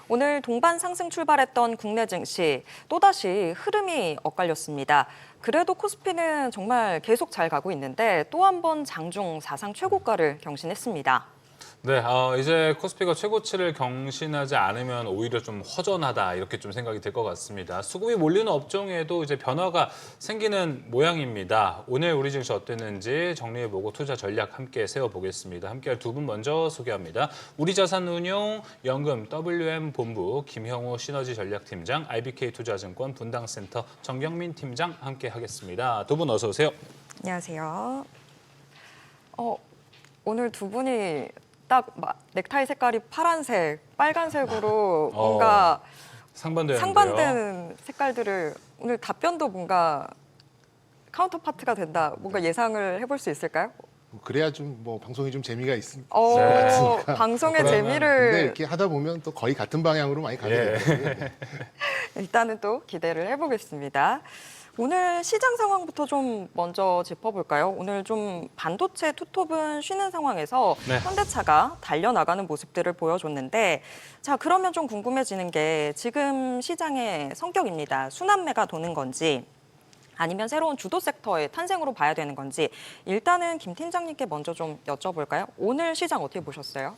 오늘 동반 상승 출발했던 국내 증시 또다시 흐름이 엇갈렸습니다. 그래도 코스피는 정말 계속 잘 가고 있는데 또 한 번 장중 사상 최고가를 경신했습니다. 네, 이제 코스피가 최고치를 경신하지 않으면 오히려 좀 허전하다 이렇게 좀 생각이 들 것 같습니다. 수급이 몰리는 업종에도 이제 변화가 생기는 모양입니다. 오늘 우리 증시 어땠는지 정리해보고 투자 전략 함께 세워보겠습니다. 함께할 두 분 먼저 소개합니다. 우리자산운용 연금 WM 본부 김형우 시너지 전략팀장, IBK 투자증권 분당센터 정경민 팀장 함께하겠습니다. 두 분 어서 오세요. 안녕하세요. 오늘 두 분이 딱 넥타이 색깔이 파란색, 빨간색으로 뭔가 상반되는데요. 상반되는 색깔들을 오늘 답변도 뭔가 카운터파트가 된다. 뭔가 예상을 해볼 수 있을까요? 그래야 좀 뭐 방송이 좀 재미가 있을 것 네. 같으니까. 방송의 그러면 근데 재미를 이렇게 하다 보면 또 거의 같은 방향으로 많이 가게 예. 되거든요. 일단은 또 기대를 해보겠습니다. 오늘 시장 상황부터 좀 먼저 짚어볼까요? 오늘 좀 반도체 투톱은 쉬는 상황에서 네. 현대차가 달려나가는 모습들을 보여줬는데 자 그러면 좀 궁금해지는 게 지금 시장의 성격입니다. 순환매가 도는 건지 아니면 새로운 주도 섹터의 탄생으로 봐야 되는 건지 일단은 김 팀장님께 먼저 좀 여쭤볼까요? 오늘 시장 어떻게 보셨어요?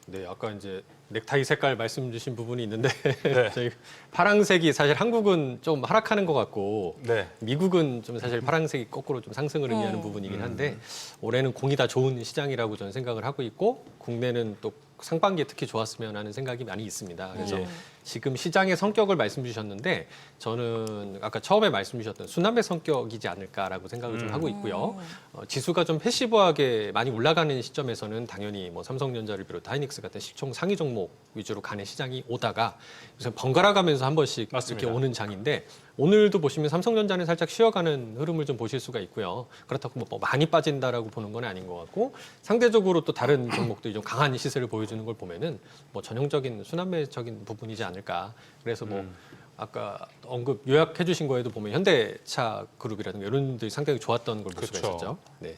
네, 아까 이제 넥타이 색깔 말씀 주신 부분이 있는데 네. 저희 파랑색이 사실 한국은 좀 하락하는 것 같고 네. 미국은 좀 사실 파랑색이 거꾸로 좀 상승을 의미하는 부분이긴 한데 올해는 공이 다 좋은 시장이라고 저는 생각을 하고 있고 국내는 또 상반기에 특히 좋았으면 하는 생각이 많이 있습니다. 그래서 예. 지금 시장의 성격을 말씀 주셨는데 저는 아까 처음에 말씀 주셨던 순환매 성격이지 않을까라고 생각을 좀 하고 있고요. 지수가 좀 패시브하게 많이 올라가는 시점에서는 당연히 뭐 삼성전자를 비롯 하이닉스 같은 시총 상위 종목 위주로 가는 시장이 오다가 요새 번갈아 가면서 한 번씩 맞습니다. 이렇게 오는 장인데 오늘도 보시면 삼성전자는 살짝 쉬어가는 흐름을 좀 보실 수가 있고요. 그렇다고 뭐 많이 빠진다라고 보는 건 아닌 것 같고 상대적으로 또 다른 종목들이 좀 강한 시세를 보여주는 걸 보면은 뭐 전형적인 순환매적인 부분이지 않을까. 그래서 뭐 아까 언급 요약해 주신 거에도 보면 현대차 그룹이라든가 이런 분들이 상당히 좋았던 걸 볼 수가 그렇죠. 있었죠. 네.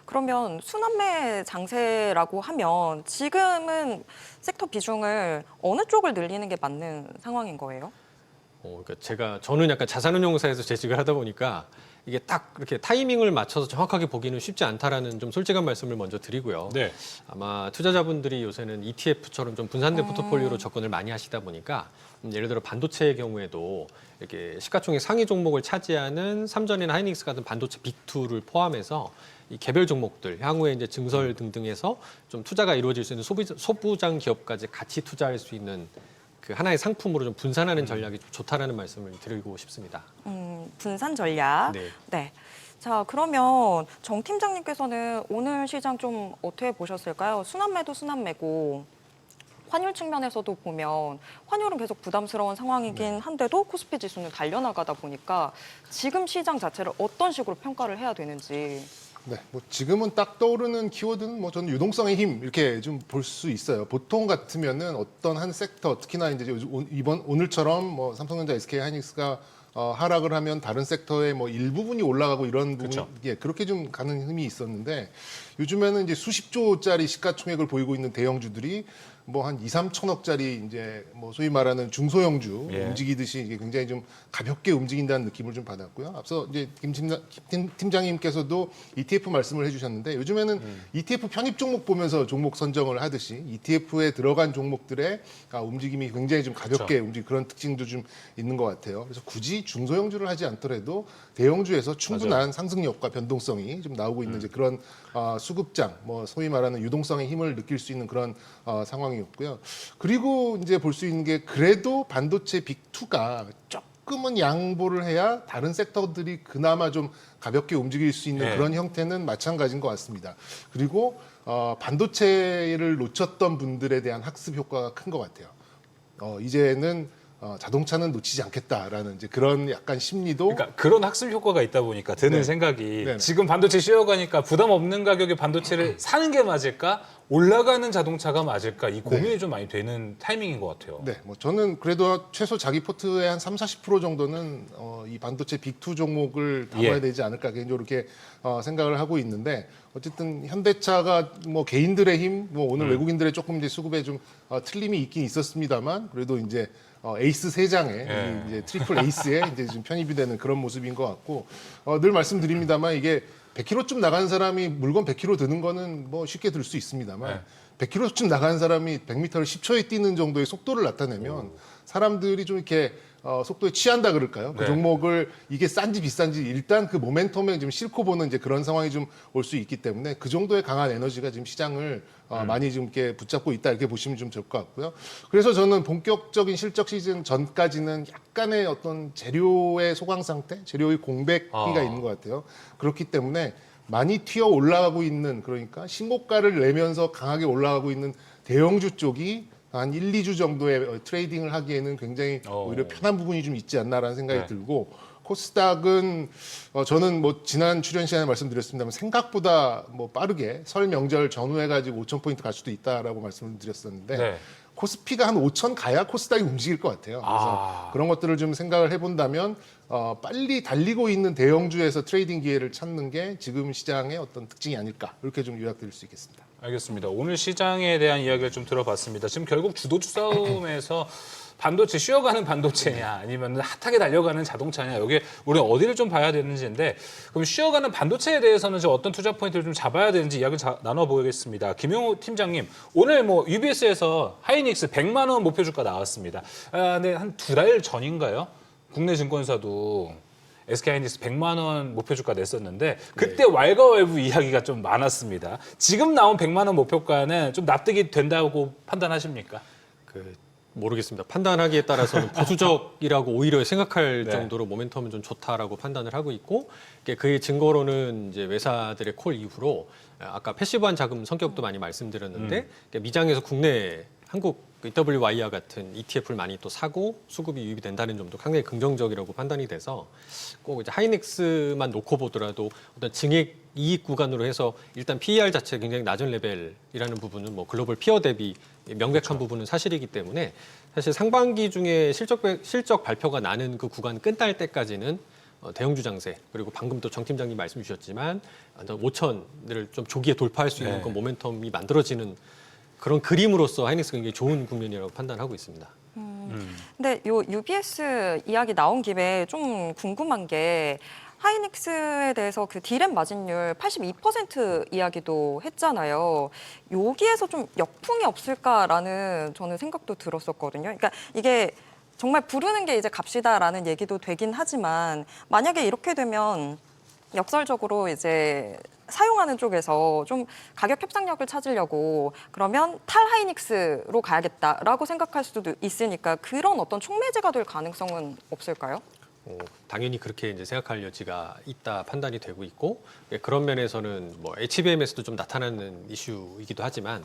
그러면 순환매 장세라고 하면 지금은 섹터 비중을 어느 쪽을 늘리는 게 맞는 상황인 거예요? 그러니까 저는 약간 자산운용사에서 재직을 하다 보니까 이게 딱 이렇게 타이밍을 맞춰서 정확하게 보기는 쉽지 않다라는 좀 솔직한 말씀을 먼저 드리고요. 네. 아마 투자자분들이 요새는 ETF처럼 좀 분산된 포트폴리오로 접근을 많이 하시다 보니까 예를 들어 반도체의 경우에도 이렇게 시가총액 상위 종목을 차지하는 삼전이나 하이닉스 같은 반도체 빅2를 포함해서 이 개별 종목들 향후에 이제 증설 등등해서 좀 투자가 이루어질 수 있는 소부장 기업까지 같이 투자할 수 있는 그 하나의 상품으로 좀 분산하는 전략이 좀 좋다라는 말씀을 드리고 싶습니다. 분산 전략. 네. 네. 자, 그러면 정 팀장님께서는 오늘 시장 좀 어떻게 보셨을까요? 순환매도 순환매고 환율 측면에서도 보면 환율은 계속 부담스러운 상황이긴 한데도 코스피 지수는 달려나가다 보니까 지금 시장 자체를 어떤 식으로 평가를 해야 되는지. 네, 뭐 지금은 딱 떠오르는 키워드는 뭐 저는 유동성의 힘 이렇게 좀 볼 수 있어요. 보통 같으면은 어떤 한 섹터 특히나 이제 오늘처럼 뭐 삼성전자, SK 하이닉스가 하락을 하면 다른 섹터의 뭐 일부분이 올라가고 이런 부분, 그렇죠. 예, 그렇게 좀 가는 힘이 있었는데 요즘에는 이제 수십조짜리 시가총액을 보이고 있는 대형주들이 뭐 한 2, 3천억짜리 이제 뭐 소위 말하는 중소형주 예. 움직이듯이 이게 굉장히 좀 가볍게 움직인다는 느낌을 좀 받았고요. 앞서 이제 김 팀장님께서도 ETF 말씀을 해주셨는데 요즘에는 ETF 편입 종목 보면서 종목 선정을 하듯이 ETF에 들어간 종목들의 움직임이 굉장히 좀 가볍게 그렇죠. 움직이는 그런 특징도 좀 있는 것 같아요. 그래서 굳이 중소형주를 하지 않더라도 대형주에서 충분한 상승력과 변동성이 좀 나오고 있는 이제 그런 수급장, 뭐 소위 말하는 유동성의 힘을 느낄 수 있는 그런 상황이었고요. 그리고 이제 볼 수 있는 게 그래도 반도체 빅2가 조금은 양보를 해야 다른 섹터들이 그나마 좀 가볍게 움직일 수 있는 네. 그런 형태는 마찬가지인 것 같습니다. 그리고 반도체를 놓쳤던 분들에 대한 학습 효과가 큰 것 같아요. 이제는 자동차는 놓치지 않겠다라는 이제 그런 약간 심리도 그러니까 그런 학습 효과가 있다 보니까 드는 네. 생각이 네네. 지금 반도체 쉬어가니까 부담 없는 가격에 반도체를 사는 게 맞을까? 올라가는 자동차가 맞을까? 이 고민이 좀 많이 되는 타이밍인 것 같아요. 네, 뭐 저는 그래도 최소 자기 포트의 한 30-40% 정도는 이 반도체 빅2 종목을 담아야 예. 되지 않을까 개인적으로 이렇게 생각을 하고 있는데 어쨌든 현대차가 뭐 개인들의 힘, 뭐 오늘 외국인들의 조금 이제 수급에 좀 틀림이 있긴 있었습니다만 그래도 이제 에이스 세 장에 예. 이제 트리플 에이스에 이제 좀 편입이 되는 그런 모습인 것 같고 늘 말씀드립니다만 이게 100km쯤 나가는 사람이 물건 100km 드는 거는 뭐 쉽게 들 수 있습니다만 100km쯤 나가는 사람이 100m를 10초에 뛰는 정도의 속도를 나타내면 사람들이 좀 이렇게 속도에 취한다 그럴까요? 그 네. 종목을 이게 싼지 비싼지 일단 그 모멘텀에 좀 싣고 보는 이제 그런 상황이 좀 올 수 있기 때문에 그 정도의 강한 에너지가 지금 시장을 많이 좀 이렇게 붙잡고 있다 이렇게 보시면 좀 될 것 같고요. 그래서 저는 본격적인 실적 시즌 전까지는 약간의 어떤 재료의 소강 상태, 재료의 공백기가 있는 것 같아요. 그렇기 때문에 많이 튀어 올라가고 있는 그러니까 신고가를 내면서 강하게 올라가고 있는 대형주 쪽이 한 1, 2주 정도의 트레이딩을 하기에는 굉장히 오히려 편한 부분이 좀 있지 않나라는 생각이 네. 들고 코스닥은 저는 뭐 지난 출연 시간에 말씀드렸습니다만 생각보다 뭐 빠르게 설 명절 전후해 가지고 5,000포인트 갈 수도 있다라고 말씀을 드렸었는데 네. 코스피가 한 5,000 가야 코스닥이 움직일 것 같아요. 그래서 그런 것들을 좀 생각을 해본다면 빨리 달리고 있는 대형주에서 트레이딩 기회를 찾는 게 지금 시장의 어떤 특징이 아닐까 이렇게 좀 요약드릴 수 있겠습니다. 알겠습니다. 오늘 시장에 대한 이야기를 좀 들어봤습니다. 지금 결국 주도주 싸움에서 반도체 쉬어가는 반도체냐 아니면 핫하게 달려가는 자동차냐 여기에 우리가 어디를 좀 봐야 되는지인데 그럼 쉬어가는 반도체에 대해서는 지금 어떤 투자 포인트를 좀 잡아야 되는지 이야기를 나눠보겠습니다. 김용호 팀장님 오늘 뭐 UBS에서 하이닉스 100만 원 목표 주가 나왔습니다. 근데 한 2달 전인가요? 국내 증권사도 SK하이닉스 100만 원 목표 주가 냈었는데 그때 왈가왈부 이야기가 좀 많았습니다. 지금 나온 100만 원 목표가는 좀 납득이 된다고 판단하십니까? 모르겠습니다. 판단하기에 따라서는 보수적이라고 오히려 생각할 네. 정도로 모멘텀은 좀 좋다라고 판단을 하고 있고 그의 증거로는 이제 외사들의 콜 이후로 아까 패시브한 자금 성격도 많이 말씀드렸는데 미장에서 국내 한국 EWI와 같은 ETF를 많이 또 사고 수급이 유입이 된다는 점도 상당히 긍정적이라고 판단이 돼서 꼭 이제 하이닉스만 놓고 보더라도 어떤 증액 이익 구간으로 해서 일단 PER 자체가 굉장히 낮은 레벨이라는 부분은 뭐 글로벌 피어 대비 명백한 부분은 사실이기 때문에 사실 상반기 중에 실적 발표가 나는 그 구간 끝날 때까지는 대형주 장세 그리고 방금 또 정 팀장님 말씀 주셨지만 5천을 좀 조기에 돌파할 수 있는 그 모멘텀이 만들어지는 그런 그림으로서 하이닉스 굉장히 좋은 국면이라고 판단하고 있습니다. 근데 요 UBS 이야기 나온 김에 좀 궁금한 게 하이닉스에 대해서 그 디램 마진율 82% 이야기도 했잖아요. 여기에서 좀 역풍이 없을까라는 저는 생각도 들었었거든요. 그러니까 이게 정말 부르는 게 이제 값이다라는 얘기도 되긴 하지만 만약에 이렇게 되면 역설적으로 이제 사용하는 쪽에서 좀 가격 협상력을 찾으려고 그러면 탈하이닉스로 가야겠다라고 생각할 수도 있으니까 그런 어떤 촉매제가 될 가능성은 없을까요? 당연히 그렇게 이제 생각할 여지가 있다 판단이 되고 있고 그런 면에서는 뭐 HBM에서도 좀 나타나는 이슈이기도 하지만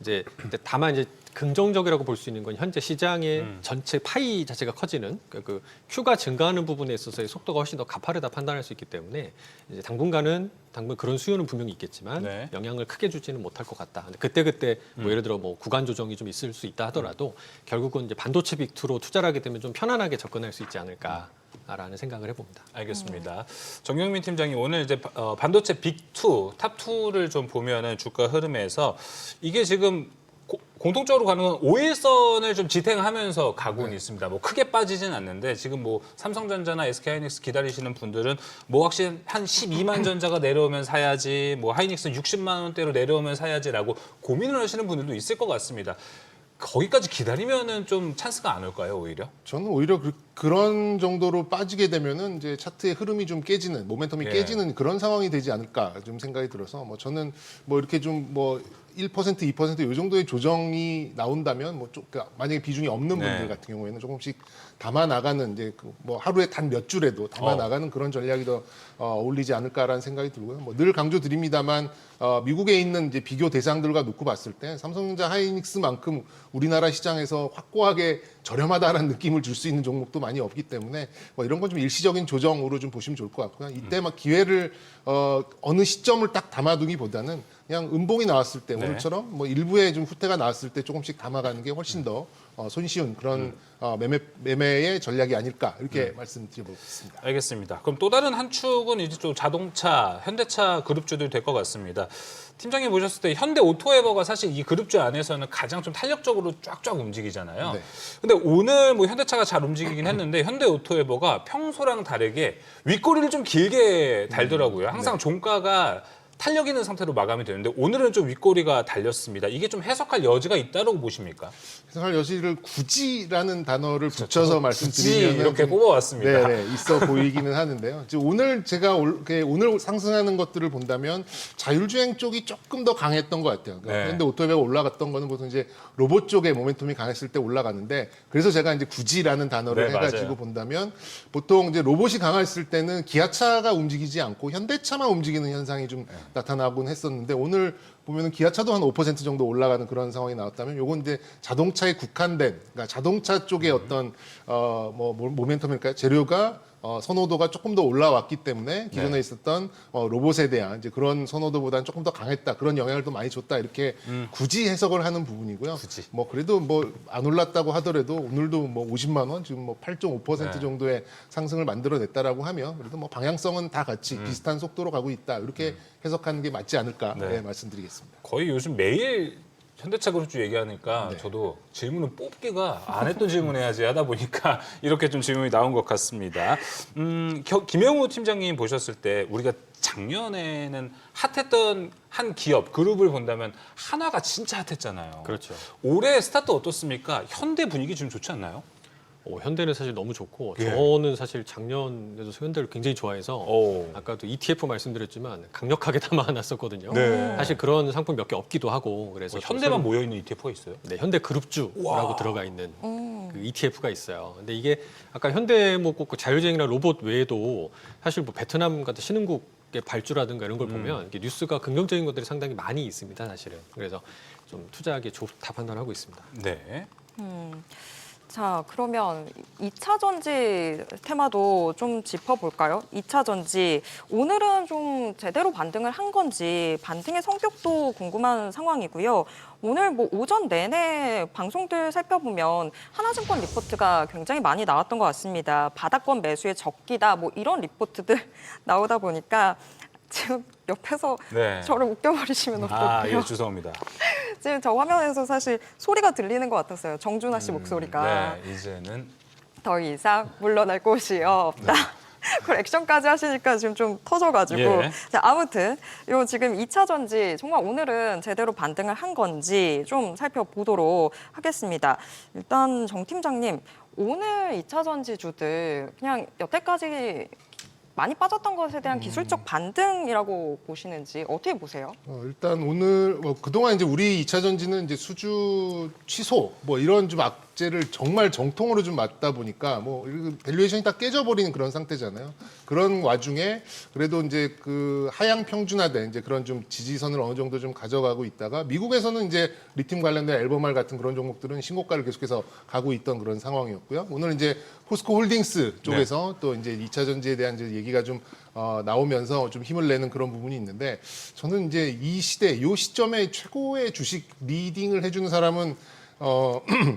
이제 근데 다만 이제 긍정적이라고 볼 수 있는 건 현재 시장의 전체 파이 자체가 커지는 그 Q가 증가하는 부분에 있어서의 속도가 훨씬 더 가파르다 판단할 수 있기 때문에 이제 당분 그런 수요는 분명히 있겠지만 네. 영향을 크게 주지는 못할 것 같다. 그때 뭐 예를 들어 뭐 구간 조정이 좀 있을 수 있다 하더라도 결국은 이제 반도체 빅2로 투자를 하게 되면 좀 편안하게 접근할 수 있지 않을까라는 생각을 해봅니다. 알겠습니다. 정경민 팀장님 오늘 이제 반도체 빅2, 탑2를 좀 보면은 주가 흐름에서 이게 지금 공통적으로 가는 건 5일선을 좀 지탱하면서 가고는 있습니다. 뭐 크게 빠지진 않는데 지금 뭐 삼성전자나 SK하이닉스 기다리시는 분들은 뭐 확실히 한 12만 전자가 내려오면 사야지, 뭐 하이닉스 60만 원대로 내려오면 사야지라고 고민을 하시는 분들도 있을 것 같습니다. 거기까지 기다리면은 좀 찬스가 안 올까요, 오히려? 저는 오히려 그런 정도로 빠지게 되면은 이제 차트의 흐름이 좀 깨지는 모멘텀이 깨지는 그런 상황이 되지 않을까 좀 생각이 들어서 뭐 저는 뭐 이렇게 좀 뭐 1%, 2%이 정도의 조정이 나온다면 뭐 만약에 비중이 없는 분들 같은 경우에는 조금씩 담아 나가는 이제 뭐 하루에 단 몇 줄에도 담아 나가는 그런 전략이 더 어울리지 않을까라는 생각이 들고요. 뭐 늘 강조드립니다만 미국에 있는 이제 비교 대상들과 놓고 봤을 때 삼성전자 하이닉스만큼 우리나라 시장에서 확고하게 저렴하다라는 느낌을 줄 수 있는 종목도 많이 없기 때문에 뭐 이런 건 좀 일시적인 조정으로 좀 보시면 좋을 것 같고요. 이때 막 기회를 어느 시점을 딱 담아두기보다는 그냥 음봉이 나왔을 때 네. 오늘처럼 뭐 일부에 좀 후퇴가 나왔을 때 조금씩 담아가는 게 훨씬 더 손쉬운 그런 매매의 전략이 아닐까 이렇게 말씀드려보겠습니다. 알겠습니다. 그럼 또 다른 한 축은 이제 좀 자동차, 현대차 그룹주들이 될 것 같습니다. 팀장님 보셨을 때 현대 오토에버가 사실 이 그룹주 안에서는 가장 좀 탄력적으로 쫙쫙 움직이잖아요. 네. 근데 오늘 뭐 현대차가 잘 움직이긴 했는데 현대 오토에버가 평소랑 다르게 윗꼬리를 좀 길게 달더라고요. 항상 종가가 탄력 있는 상태로 마감이 되는데 오늘은 좀 윗꼬리가 달렸습니다. 이게 좀 해석할 여지가 있다고 보십니까? 해석할 여지를 굳이라는 단어를 붙여서 굳이 말씀드리면 이렇게 뽑아왔습니다. 네, 있어 보이기는 하는데요. 지금 오늘 제가 오늘 상승하는 것들을 본다면 자율주행 쪽이 조금 더 강했던 것 같아요. 그러니까 네. 현대 오토바이가 올라갔던 거는 보통 이제 로봇 쪽에 모멘텀이 강했을 때 올라가는데 그래서 제가 이제 굳이라는 단어를 네, 해가지고 맞아요. 본다면 보통 이제 로봇이 강했을 때는 기아차가 움직이지 않고 현대차만 움직이는 현상이 좀 나타나곤 했었는데 오늘 보면은 기아차도 한 5% 정도 올라가는 그런 상황이 나왔다면 요건 이제 자동차에 국한된 그러니까 자동차 쪽의 어떤 뭐 모멘텀일까요? 재료가 선호도가 조금 더 올라왔기 때문에 기존에 네. 있었던 로봇에 대한 이제 그런 선호도보다는 조금 더 강했다 그런 영향을 더 많이 줬다 이렇게 굳이 해석을 하는 부분이고요. 굳이. 뭐 그래도 뭐 안 올랐다고 하더라도 오늘도 뭐 50만 원 지금 뭐 8.5% 네. 정도의 상승을 만들어냈다라고 하면 그래도 뭐 방향성은 다 같이 비슷한 속도로 가고 있다 이렇게 해석하는 게 맞지 않을까 네. 네, 말씀드리겠습니다. 거의 요즘 매일 현대차 그룹주 얘기하니까 네. 저도 질문을 뽑기가 안 했던 질문 해야지 하다 보니까 이렇게 좀 질문이 나온 것 같습니다. 김영우 팀장님 보셨을 때 우리가 작년에는 핫했던 한 기업 그룹을 본다면 한화가 진짜 핫했잖아요. 그렇죠. 올해 스타트 어떻습니까? 현대 분위기 좀 좋지 않나요? 현대는 사실 너무 좋고 예. 저는 사실 작년에도 현대를 굉장히 좋아해서 오. 아까도 ETF 말씀드렸지만 강력하게 담아놨었거든요. 네. 사실 그런 상품 몇 개 없기도 하고 그래서 현대만 모여 있는 ETF가 있어요? 네, 현대 그룹주라고 와. 들어가 있는 그 ETF가 있어요. 근데 이게 아까 현대 뭐 꼭 자율주행이나 로봇 외에도 사실 뭐 베트남 같은 신흥국의 발주라든가 이런 걸 보면 이게 뉴스가 긍정적인 것들이 상당히 많이 있습니다, 사실은. 그래서 좀 투자하기 좋다 판단하고 있습니다. 네. 자, 그러면 2차 전지 테마도 좀 짚어볼까요? 2차 전지 오늘은 좀 제대로 반등을 한 건지 반등의 성격도 궁금한 상황이고요. 오늘 뭐 오전 내내 방송들 살펴보면 하나증권 리포트가 굉장히 많이 나왔던 것 같습니다. 바닥권 매수의 적기다 뭐 이런 리포트들 나오다 보니까 지금 옆에서 네. 저를 웃겨버리시면 아, 어떡해요? 예, 죄송합니다. 지금 저 화면에서 사실 소리가 들리는 것 같았어요. 정준하 씨 목소리가. 네, 이제는 더 이상 물러날 곳이 없다. 그걸 액션까지 하시니까 지금 좀 터져가지고. 예. 자, 아무튼 요 지금 2차 전지 정말 오늘은 제대로 반등을 한 건지 좀 살펴보도록 하겠습니다. 일단 정 팀장님, 오늘 2차 전지주들 그냥 여태까지 많이 빠졌던 것에 대한 기술적 반등이라고 보시는지 어떻게 보세요? 일단 오늘 그동안 이제 우리 2차 전지는 이제 수주 취소 뭐 이런 좀 악재를 정말 정통으로 좀 맞다 보니까 뭐 밸류에이션이 딱 깨져버리는 그런 상태잖아요. 그런 와중에 그래도 이제 그 하향 평준화된 이제 그런 좀 지지선을 어느 정도 좀 가져가고 있다가 미국에서는 이제 리튬 관련된 앨범알 같은 그런 종목들은 신고가를 계속해서 가고 있던 그런 상황이었고요. 오늘 이제 포스코 홀딩스 쪽에서 또 이제 2차 전지에 대한 이제 얘기가 좀 나오면서 좀 힘을 내는 그런 부분이 있는데 저는 이제 이 시대, 이 시점에 최고의 주식 리딩을 해주는 사람은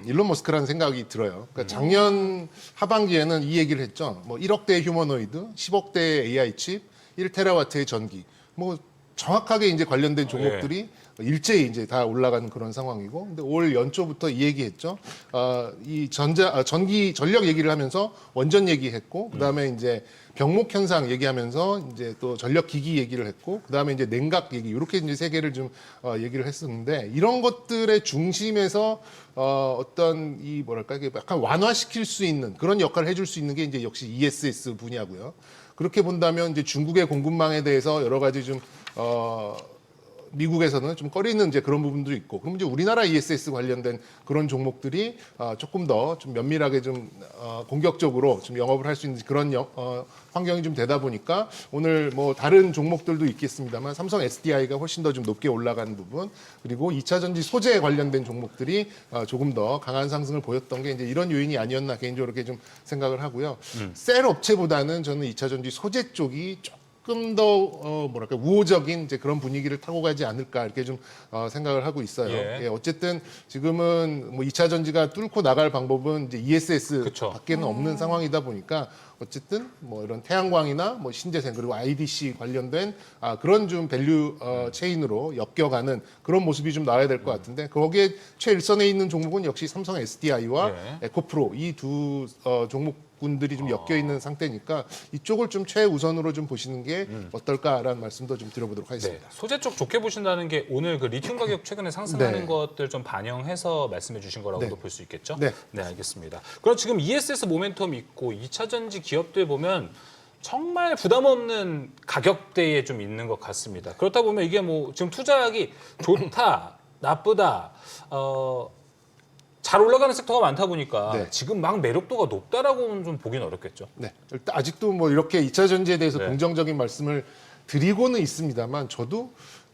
일론 머스크라는 생각이 들어요. 그러니까 작년 하반기에는 이 얘기를 했죠. 뭐 1억대의 휴머노이드, 10억대의 AI 칩, 1테라와트의 전기. 뭐 정확하게 이제 관련된 종목들이 일제히 이제 다 올라가는 그런 상황이고, 근데 올 연초부터 이 얘기했죠. 이 전기 전력 얘기를 하면서 원전 얘기했고, 그 다음에 이제 병목 현상 얘기하면서 이제 또 전력 기기 얘기를 했고, 그 다음에 이제 냉각 얘기 이렇게 이제 세 개를 좀 얘기를 했었는데 이런 것들의 중심에서 어떤 이 뭐랄까 이게 약간 완화시킬 수 있는 그런 역할을 해줄 수 있는 게 이제 역시 ESS 분야고요. 그렇게 본다면 이제 중국의 공급망에 대해서 여러 가지 좀 미국에서는 좀 꺼리는 이제 그런 부분도 있고, 그럼 이제 우리나라 ESS 관련된 그런 종목들이 조금 더 좀 면밀하게 좀 공격적으로 좀 영업을 할 수 있는 그런 환경이 좀 되다 보니까 오늘 뭐 다른 종목들도 있겠습니다만 삼성 SDI가 훨씬 더 좀 높게 올라간 부분, 그리고 2차 전지 소재 관련된 종목들이 조금 더 강한 상승을 보였던 게 이제 이런 요인이 아니었나 개인적으로 이렇게 좀 생각을 하고요. 셀 업체보다는 저는 2차 전지 소재 쪽이 조금 더 뭐랄까 우호적인 이제 그런 분위기를 타고 가지 않을까 이렇게 좀 생각을 하고 있어요. 예. 예, 어쨌든 지금은 뭐 2차 전지가 뚫고 나갈 방법은 이제 ESS 그쵸. 밖에는 없는 상황이다 보니까 어쨌든 뭐 이런 태양광이나 뭐 신재생 그리고 IDC 관련된 그런 좀 밸류 체인으로 엮여가는 그런 모습이 좀 나와야 될 것 같은데 거기에 최일선에 있는 종목은 역시 삼성 SDI와 예. 에코프로 이 두 종목군들이 좀 엮여 있는 상태니까 이쪽을 좀 최우선으로 좀 보시는 게 어떨까라는 말씀도 좀 드려보도록 네. 하겠습니다. 소재 쪽 좋게 보신다는 게 오늘 그 리튬 가격 최근에 상승하는 네. 것들 좀 반영해서 말씀해 주신 거라고도 네. 볼 수 있겠죠? 네. 네, 알겠습니다. 그럼 지금 ESS 모멘텀 있고 2차 전지 기업들 보면 정말 부담 없는 가격대에 좀 있는 것 같습니다. 그렇다 보면 이게 뭐 지금 투자하기 좋다, 나쁘다, 잘 올라가는 섹터가 많다 보니까 네. 지금 막 매력도가 높다라고는 좀 보기는 어렵겠죠. 네. 일단 아직도 뭐 이렇게 2차 전지에 대해서 네. 긍정적인 말씀을 드리고는 있습니다만 저도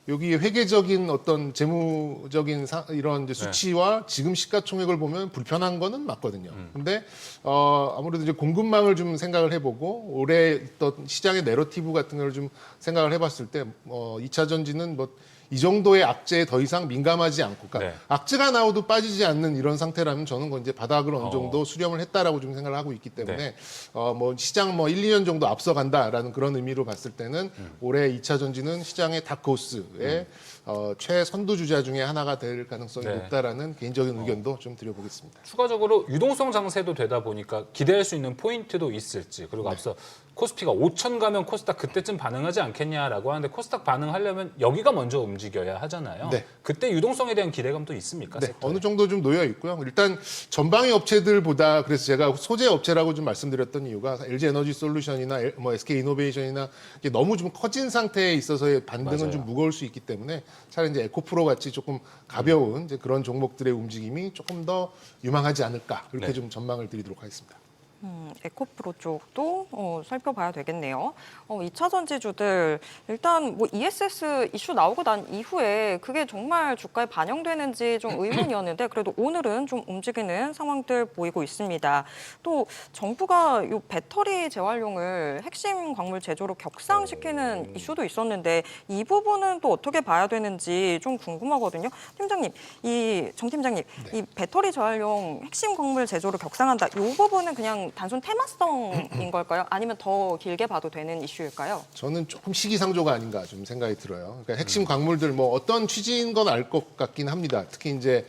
여기 회계적인 어떤 재무적인 이런 이제 수치와 지금 시가총액을 보면 불편한 거는 맞거든요. 근데 아무래도 이제 공급망을 좀 생각을 해보고 올해 있던 시장의 내러티브 같은 걸 좀 생각을 해봤을 때 2차 전지는 뭐 이 정도의 악재에 더 이상 민감하지 않고, 그러니까 네. 악재가 나오도 빠지지 않는 이런 상태라면 저는 이제 바닥을 어느 정도 수렴을 했다라고 좀 생각을 하고 있기 때문에 네. 뭐 시장 뭐 1, 2년 정도 앞서간다라는 그런 의미로 봤을 때는 올해 2차 전지는 시장의 다크호스의 최선두 주자 중에 하나가 될 가능성이 네. 높다라는 개인적인 의견도 좀 드려보겠습니다. 추가적으로 유동성 장세도 되다 보니까 기대할 수 있는 포인트도 있을지, 그리고 앞서 코스피가 5천 가면 코스닥 그때쯤 반응하지 않겠냐라고 하는데 코스닥 반응하려면 여기가 먼저 움직여야 하잖아요. 네. 그때 유동성에 대한 기대감도 있습니까? 네, 섹터에? 어느 정도 좀 놓여 있고요. 일단 전방위 업체들보다 그래서 제가 소재 업체라고 좀 말씀드렸던 이유가 LG 에너지 솔루션이나 뭐 SK 이노베이션이나 이게 너무 좀 커진 상태에 있어서의 반등은 맞아요. 좀 무거울 수 있기 때문에 차라리 이제 에코프로 같이 조금 가벼운 이제 그런 종목들의 움직임이 조금 더 유망하지 않을까 이렇게 네. 좀 전망을 드리도록 하겠습니다. 에코프로 쪽도 살펴봐야 되겠네요. 2차 전지주들 일단 뭐 ESS 이슈 나오고 난 이후에 그게 정말 주가에 반영되는지 좀 의문이었는데 그래도 오늘은 좀 움직이는 상황들 보이고 있습니다. 또 정부가 이 배터리 재활용을 핵심 광물 제조로 격상시키는 이슈도 있었는데 이 부분은 또 어떻게 봐야 되는지 좀 궁금하거든요. 팀장님, 정 팀장님, 이 배터리 재활용 핵심 광물 제조로 격상한다. 이 부분은 그냥 단순 테마성인 걸까요? 아니면 더 길게 봐도 되는 이슈일까요? 저는 조금 시기상조가 아닌가 좀 생각이 들어요. 그러니까 핵심 광물들 뭐 어떤 취지인 건 알 것 같긴 합니다. 특히 이제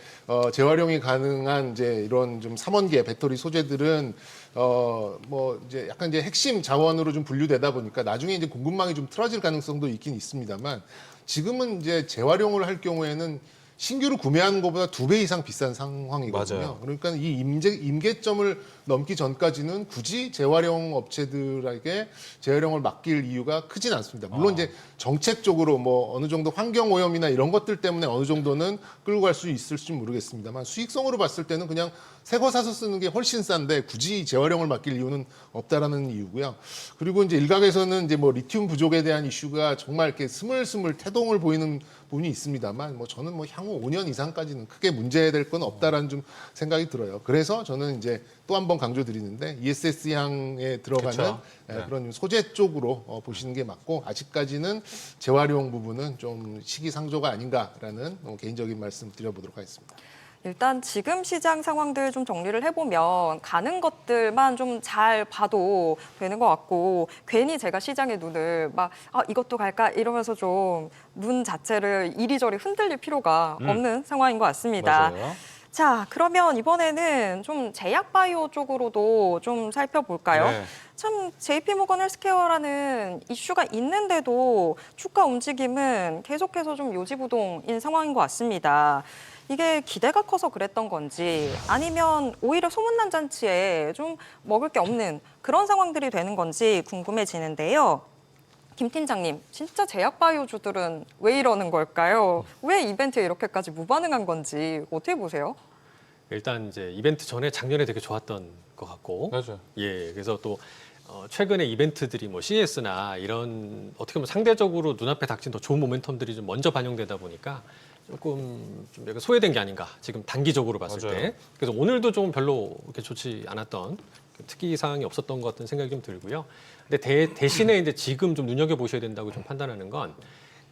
재활용이 가능한 이제 이런 좀 삼원계 배터리 소재들은 뭐 이제 약간 이제 핵심 자원으로 좀 분류되다 보니까 나중에 이제 공급망이 좀 틀어질 가능성도 있긴 있습니다만 지금은 이제 재활용을 할 경우에는 신규로 구매하는 것보다 2배 이상 비싼 상황이거든요. 맞아요. 그러니까 이 임계점을 넘기 전까지는 굳이 재활용 업체들에게 재활용을 맡길 이유가 크진 않습니다. 물론 이제 정책적으로 뭐 어느 정도 환경 오염이나 이런 것들 때문에 어느 정도는 끌고 갈 수 있을지 모르겠습니다만 수익성으로 봤을 때는 그냥 새 거 사서 쓰는 게 훨씬 싼데 굳이 재활용을 맡길 이유는 없다라는 이유고요. 그리고 이제 일각에서는 이제 뭐 리튬 부족에 대한 이슈가 정말 이렇게 스물스물 태동을 보이는 부분이 있습니다만 뭐 저는 뭐 향후 5년 이상까지는 크게 문제될 건 없다라는 좀 생각이 들어요. 그래서 저는 이제 또 한 번 강조드리는데 ESS 향에 들어가는 그쵸. 네. 그런 소재 쪽으로 보시는 게 맞고 아직까지는 재활용 부분은 좀 시기상조가 아닌가라는 개인적인 말씀 드려보도록 하겠습니다. 일단 지금 시장 상황들 좀 정리를 해보면 가는 것들만 좀 잘 봐도 되는 것 같고 괜히 제가 시장의 눈을 막 이것도 갈까 이러면서 좀 눈 자체를 이리저리 흔들릴 필요가 없는 상황인 것 같습니다. 맞아요. 자, 그러면 이번에는 좀 제약 바이오 쪽으로도 좀 살펴볼까요? 네. 참 JP모건 헬스케어라는 이슈가 있는데도 주가 움직임은 계속해서 좀 요지부동인 상황인 것 같습니다. 이게 기대가 커서 그랬던 건지 아니면 오히려 소문난 잔치에 좀 먹을 게 없는 그런 상황들이 되는 건지 궁금해지는데요. 김 팀장님, 진짜 제약바이오주들은 왜 이러는 걸까요? 왜 이벤트에 이렇게까지 무반응한 건지 어떻게 보세요? 일단 이제 이벤트 전에 작년에 되게 좋았던 것 같고, 맞아요. 예, 그래서 또 최근에 이벤트들이 뭐 CES나 이런 어떻게 보면 상대적으로 눈앞에 닥친 더 좋은 모멘텀들이 좀 먼저 반영되다 보니까 조금 좀 약간 소외된 게 아닌가 지금 단기적으로 봤을 맞아요. 때. 그래서 오늘도 좀 별로 그렇게 좋지 않았던 특이 사항이 없었던 것 같은 생각이 좀 들고요. 근데 대신에 이제 지금 좀 눈여겨 보셔야 된다고 좀 판단하는 건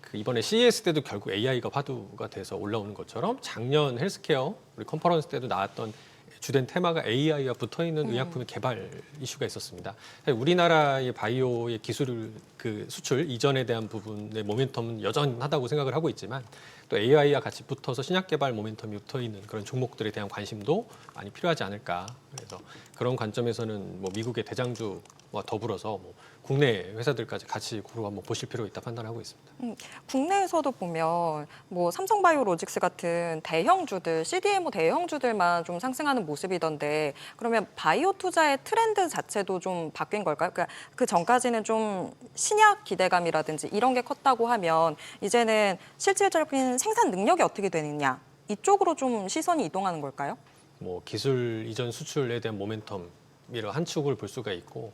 그 이번에 CES 때도 결국 AI가 화두가 돼서 올라오는 것처럼 작년 헬스케어 우리 컨퍼런스 때도 나왔던 주된 테마가 AI와 붙어 있는 의약품의 개발 이슈가 있었습니다. 사실 우리나라의 바이오의 기술 그 수출 이전에 대한 부분의 모멘텀은 여전하다고 생각을 하고 있지만 또 AI와 같이 붙어서 신약 개발 모멘텀이 붙어 있는 그런 종목들에 대한 관심도 많이 필요하지 않을까. 그래서 그런 관점에서는 뭐 미국의 대장주와 더불어서 뭐 국내 회사들까지 같이 고루 한번 보실 필요가 있다 판단하고 있습니다. 국내에서도 보면 뭐 삼성바이오로직스 같은 대형주들, CDMO 대형주들만 좀 상승하는 모습이던데 그러면 바이오 투자의 트렌드 자체도 좀 바뀐 걸까요? 그러니까 그 전까지는 좀 신약 기대감이라든지 이런 게 컸다고 하면 이제는 실질적인 생산 능력이 어떻게 되느냐 이쪽으로 좀 시선이 이동하는 걸까요? 뭐 기술 이전 수출에 대한 모멘텀 이런 한 축을 볼 수가 있고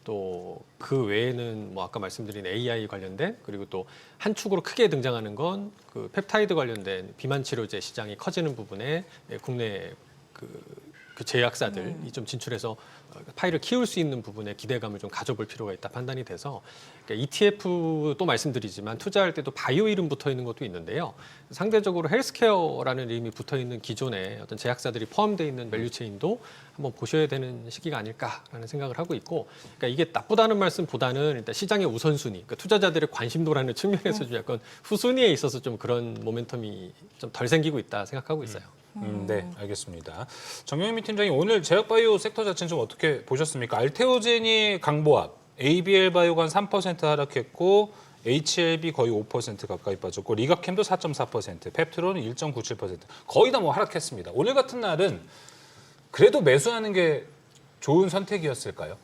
또 그 외에는 뭐 아까 말씀드린 AI 관련된 그리고 또 한 축으로 크게 등장하는 건 그 펩타이드 관련된 비만 치료제 시장이 커지는 부분에 국내 그 제약사들이 좀 진출해서 파이를 키울 수 있는 부분에 기대감을 좀 가져볼 필요가 있다 판단이 돼서 그러니까 ETF도 말씀드리지만 투자할 때도 바이오 이름 붙어 있는 것도 있는데요. 상대적으로 헬스케어라는 이름이 붙어 있는 기존의 어떤 제약사들이 포함되어 있는 밸류체인도 한번 보셔야 되는 시기가 아닐까라는 생각을 하고 있고 그러니까 이게 나쁘다는 말씀보다는 일단 시장의 우선순위, 그러니까 투자자들의 관심도라는 측면에서 좀 약간 후순위에 있어서 좀 그런 모멘텀이 좀 덜 생기고 있다 생각하고 있어요. 네, 알겠습니다. 정영민 팀장님, 오늘 제약바이오 섹터 자체는 좀 어떻게 보셨습니까? 알테오젠이 강보합, ABL 바이오가 한 3% 하락했고 HLB 거의 5% 가까이 빠졌고 리가캠도 4.4%, 펩트론은 1.97%, 거의 다 뭐 하락했습니다. 오늘 같은 날은 그래도 매수하는 게 좋은 선택이었을까요?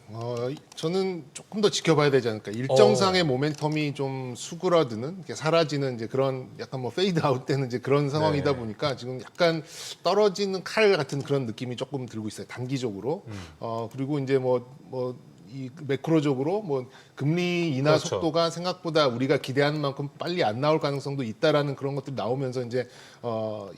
저는 조금 더 지켜봐야 되지 않을까. 일정상의 모멘텀이 좀 수그러드는, 이렇게 사라지는 이제 그런 약간 뭐 페이드 아웃 되는 이제 그런 상황이다 보니까 지금 약간 떨어지는 칼 같은 그런 느낌이 조금 들고 있어요. 단기적으로. 그리고 이제 이 매크로적으로 뭐 금리 인하 그렇죠. 속도가 생각보다 우리가 기대하는 만큼 빨리 안 나올 가능성도 있다라는 그런 것들이 나오면서 이제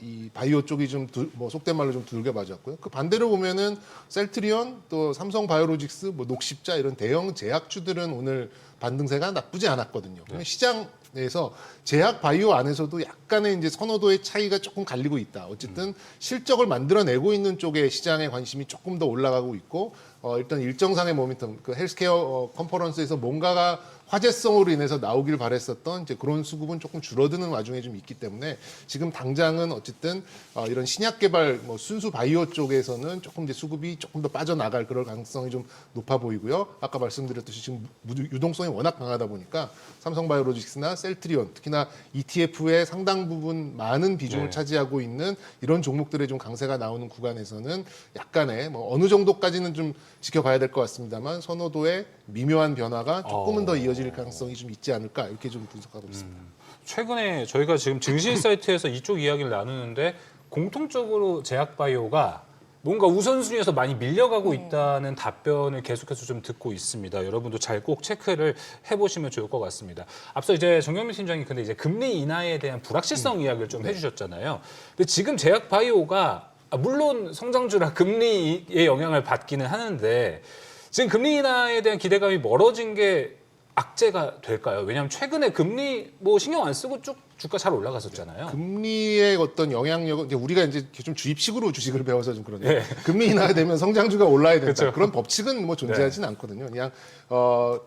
이 바이오 쪽이 좀 뭐 속된 말로 좀 두들겨 맞았고요. 그 반대로 보면은 셀트리온 또 삼성 바이오로직스 뭐 녹십자 이런 대형 제약주들은 오늘 반등세가 나쁘지 않았거든요. 시장 내에서 제약 바이오 안에서도 약간의 이제 선호도의 차이가 조금 갈리고 있다. 어쨌든 실적을 만들어내고 있는 쪽에 시장의 관심이 조금 더 올라가고 있고 일단 일정상의 모멘텀, 그 헬스케어 컨퍼런스에서 뭔가가 화제성으로 인해서 나오길 바랬었던 이제 그런 수급은 조금 줄어드는 와중에 좀 있기 때문에 지금 당장은 어쨌든 이런 신약 개발 뭐 순수 바이오 쪽에서는 조금 이제 수급이 조금 더 빠져나갈 그럴 가능성이 좀 높아 보이고요. 아까 말씀드렸듯이 지금 유동성이 워낙 강하다 보니까 삼성바이오로직스나 셀트리온 특히나 ETF의 상당 부분 많은 비중을 차지하고 있는 이런 종목들의 좀 강세가 나오는 구간에서는 약간의 뭐 어느 정도까지는 좀 지켜봐야 될 것 같습니다만 선호도의 미묘한 변화가 조금은 더 이어질 가능성이 좀 있지 않을까 이렇게 좀 분석하고 있습니다. 최근에 저희가 지금 증시 사이트에서 이쪽 이야기를 나누는데 공통적으로 제약바이오가 뭔가 우선순위에서 많이 밀려가고 있다는 답변을 계속해서 좀 듣고 있습니다. 여러분도 잘 꼭 체크를 해보시면 좋을 것 같습니다. 앞서 이제 정영민 팀장이 근데 이제 금리 인하에 대한 불확실성 이야기를 좀 해주셨잖아요. 근데 지금 제약바이오가 물론 성장주라 금리의 영향을 받기는 하는데 지금 금리 인하에 대한 기대감이 멀어진 게 악재가 될까요? 왜냐하면 최근에 금리 뭐 신경 안 쓰고 쭉 주가 잘 올라갔었잖아요. 금리의 어떤 영향력은 이제 우리가 이제 좀 주입식으로 주식을 배워서 좀 그런데 금리 인하가 되면 성장주가 올라야 된다. 그렇죠. 그런 법칙은 뭐 존재하지는 않거든요. 그냥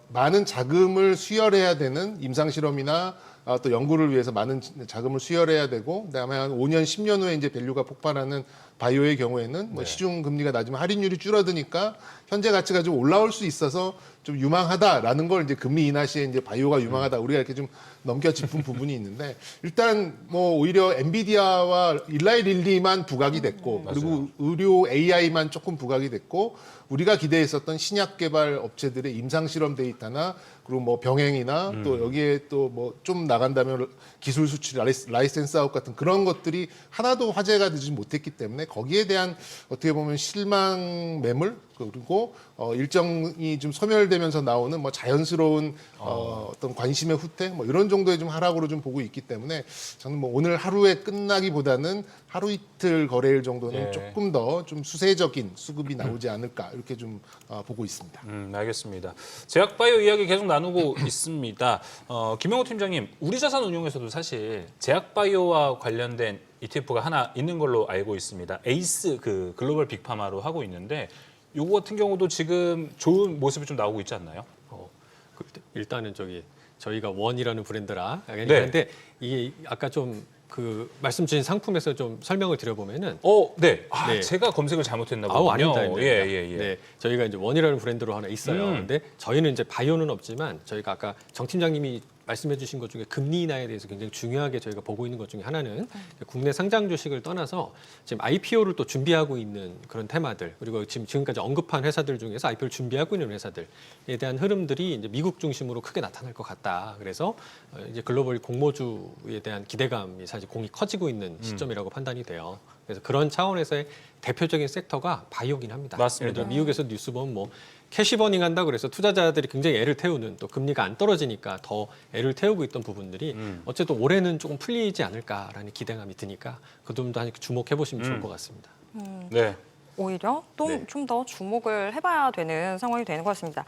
많은 자금을 수혈해야 되는 임상 실험이나 또 연구를 위해서 많은 자금을 수혈해야 되고 그다음에 한 5년, 10년 후에 이제 밸류가 폭발하는 바이오의 경우에는 뭐 시중 금리가 낮으면 할인율이 줄어드니까 현재 가치가 좀 올라올 수 있어서 좀 유망하다라는 걸 이제 금리 인하 시에 이제 바이오가 유망하다 우리가 이렇게 좀 넘겨짚은 부분이 있는데 일단 뭐 오히려 엔비디아와 일라이 릴리만 부각이 됐고 그리고 의료 AI만 조금 부각이 됐고 우리가 기대했었던 신약 개발 업체들의 임상 실험 데이터나 그리고 뭐 병행이나 또 여기에 또 뭐 좀 나간다면 기술 수출 라이센스 아웃 같은 그런 것들이 하나도 화제가 되지 못했기 때문에 거기에 대한 어떻게 보면 실망 매물 그리고 일정이 좀 소멸되면서 나오는 뭐 자연스러운 어떤 관심의 후퇴 뭐 이런 정도의 좀 하락으로 좀 보고 있기 때문에 저는 뭐 오늘 하루에 끝나기보다는 하루 이틀 거래일 정도는 예. 조금 더 좀 수세적인 수급이 나오지 않을까 이렇게 좀 보고 있습니다. 알겠습니다. 제약바이오 이야기 계속 나누고 있습니다. 김영호 팀장님, 우리자산운용에서도 사실 제약바이오와 관련된 ETF가 하나 있는 걸로 알고 있습니다. 에이스 그 글로벌 빅파마로 하고 있는데 요거 같은 경우도 지금 좋은 모습이 좀 나오고 있지 않나요? 일단은 저희가 원이라는 브랜드라 네. 그런데 이게 아까 좀 그 말씀 주신 상품에서 좀 설명을 드려보면은 네. 네. 제가 검색을 잘못했나 보군요. 아우 아닙니다. 예. 네, 저희가 이제 원이라는 브랜드로 하나 있어요. 근데 저희는 이제 바이오는 없지만 저희가 아까 정 팀장님이 말씀해주신 것 중에 금리 인하에 대해서 굉장히 중요하게 저희가 보고 있는 것 중에 하나는 국내 상장 주식을 떠나서 지금 IPO를 또 준비하고 있는 그런 테마들 그리고 지금까지 언급한 회사들 중에서 IPO를 준비하고 있는 회사들에 대한 흐름들이 이제 미국 중심으로 크게 나타날 것 같다. 그래서 이제 글로벌 공모주에 대한 기대감이 사실 공이 커지고 있는 시점이라고 판단이 돼요. 그래서 그런 차원에서의 대표적인 섹터가 바이오긴 합니다. 맞습니다. 예를 들어 미국에서 뉴스 보면 뭐 캐시버닝 한다 그래서 투자자들이 굉장히 애를 태우는 또 금리가 안 떨어지니까 더 애를 태우고 있던 부분들이 어쨌든 올해는 조금 풀리지 않을까라는 기대감이 드니까 그 부분도 한 주목해 보시면 좋을 것 같습니다. 네. 오히려 네. 좀 더 주목을 해봐야 되는 상황이 되는 것 같습니다.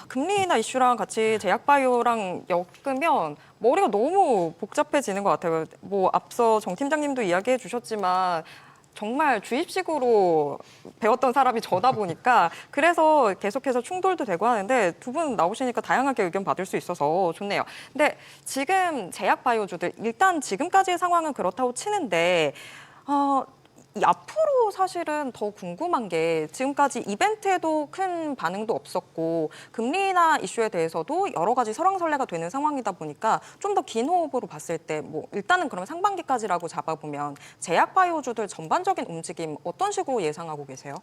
금리 인하 이슈랑 같이 제약바이오랑 엮으면 머리가 너무 복잡해지는 것 같아요. 뭐 앞서 정 팀장님도 이야기해 주셨지만 정말 주입식으로 배웠던 사람이 저다 보니까 그래서 계속해서 충돌도 되고 하는데 두 분 나오시니까 다양하게 의견 받을 수 있어서 좋네요. 근데 지금 제약바이오주들 일단 지금까지의 상황은 그렇다고 치는데 이 앞으로 사실은 더 궁금한 게 지금까지 이벤트에도 큰 반응도 없었고 금리 인하 이슈에 대해서도 여러 가지 설왕설래가 되는 상황이다 보니까 좀 더 긴 호흡으로 봤을 때 뭐 일단은 그럼 상반기까지라고 잡아보면 제약바이오주들 전반적인 움직임 어떤 식으로 예상하고 계세요?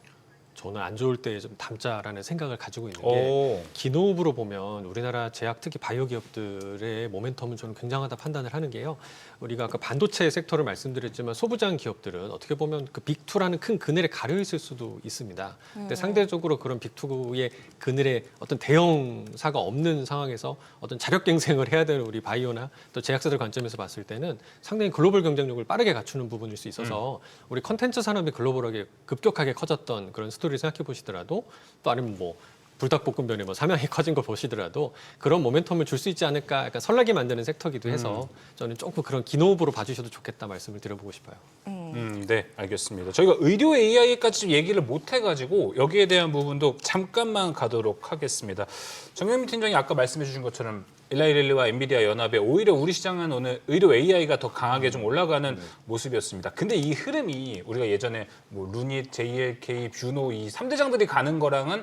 저는 안 좋을 때 좀 담자라는 생각을 가지고 있는 게 오. 긴 호흡으로 보면 우리나라 제약 특히 바이오 기업들의 모멘텀은 저는 굉장하다 판단을 하는 게요. 우리가 아까 반도체 섹터를 말씀드렸지만 소부장 기업들은 어떻게 보면 그 빅2라는 큰 그늘에 가려 있을 수도 있습니다. 근데 상대적으로 그런 빅2의 그늘에 어떤 대형사가 없는 상황에서 어떤 자력갱생을 해야 되는 우리 바이오나 또 제약사들 관점에서 봤을 때는 상당히 글로벌 경쟁력을 빠르게 갖추는 부분일 수 있어서 우리 컨텐츠 산업이 글로벌하게 급격하게 커졌던 그런 스토리를 생각해 보시더라도 또 아니면 뭐 불닭볶음면에 뭐 사명이 커진 거 보시더라도 그런 모멘텀을 줄 수 있지 않을까 약간 설레게 만드는 섹터기도 해서 저는 조금 그런 긴 호흡으로 봐주셔도 좋겠다 말씀을 드려보고 싶어요. 네, 알겠습니다. 저희가 의료 AI까지 좀 얘기를 못 해가지고 여기에 대한 부분도 잠깐만 가도록 하겠습니다. 정영민 팀장이 아까 말씀해 주신 것처럼 일라이릴리와 엔비디아 연합에 오히려 우리 시장은 오늘 의료 AI가 더 강하게 좀 올라가는 모습이었습니다. 근데 이 흐름이 우리가 예전에 뭐 루닛, JLK, 뷰노 이 3대장들이 가는 거랑은